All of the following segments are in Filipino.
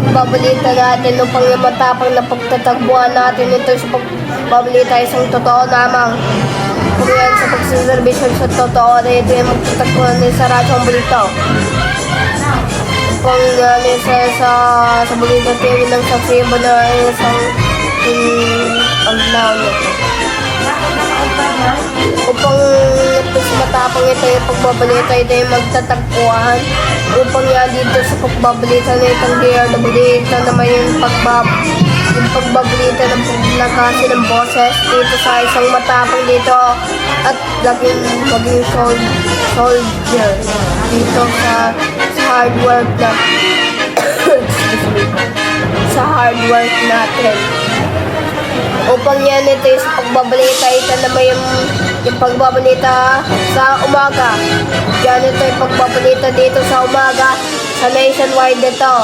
pagbabalita natin upang yung matapang na pagtatagpuan natin ito sa pagbabalita isang totoo lamang. Kung yan sa pagsiservisyon sa totoo na ito yung magtatagpuan din sa rasyong balita. Kung yan sa balita TV ng saksibo na isang ang naon ito. Upang matapang ito yung pagbabalita ito yung magtatagpuan upang yan dito sa pagbabalita na itong DRWD na naman yung pagbabalita ng paglakasi ng boses dito sa isang matapang dito at maging soldier dito sa hard work na sa hard work natin. Upang yan ito yung sa pagbabalita ito naman yung pagbabalita sa umaga. Diyan ito yung pagbabalita dito sa umaga sa nationwide ito.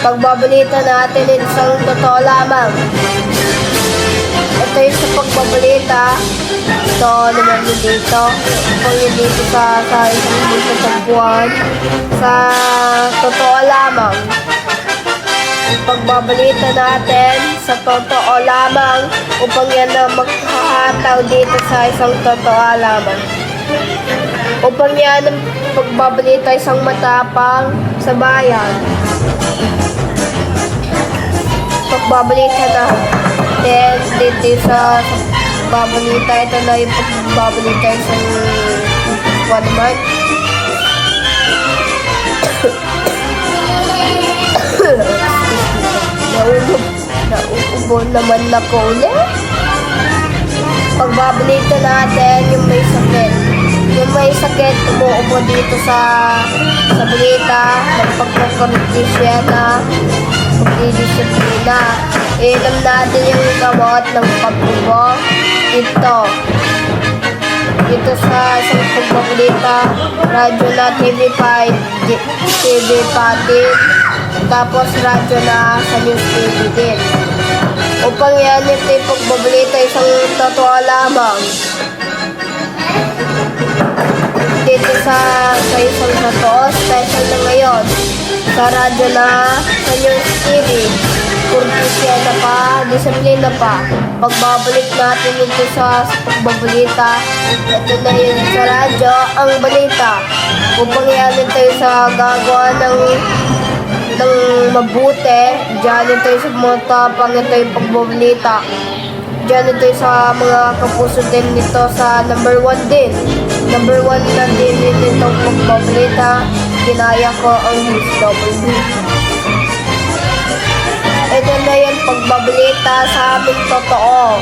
Pagbabalita natin ito sa totoo lamang. Ito yung sa pagbabalita. Ito naman yung dito. Ito yung dito sa isang magtatagpuan sa totoo lamang. Pagbabalita natin sa totoo lamang upang yan na maghahataw dito sa isang totoo lamang. Upang yan ang pagbabalita isang matapang sa bayan. Pagbabalita natin dito sa pagbabalita ito na yung pagbabalita isang naman. Nauubo naman na ko ulit. Pagbabalita natin yung may sakit. Yung may sakit, umuubo dito sa balita ng pagkakaritisya pagdidisiplina. Ilam natin yung gamot ng pag-ubo. Dito sa isang pagbabalita, radyo na TV5, TV pati, tapos radyo na sa News TV din. Upang yan ito yung pagbabalita isang totoo lamang. Dito sa isang totoo, special na ngayon. Sa radyo na sa News TV, kurtisya na pa, disiplina pa. Pagbabalik natin ito sa pagbabalita, ito na yun sa radyo, ang balita. Upang yan ito sa gagawa ng mabuti, dyan ito sa mga tapang ito yung pagbabalita. Dyan ito sa mga kapuso din nito sa number 1 din. Number 1 na din itong pagbabalita. Kinaya ko ang HW. Ito na yan pagbabalita sa aming totoo.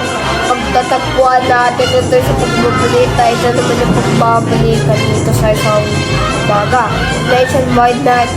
Pagtatagpuan natin ito sa pagbabalita. Ito naman yung pagbabalita dito sa isang baga. Nationwide na ito.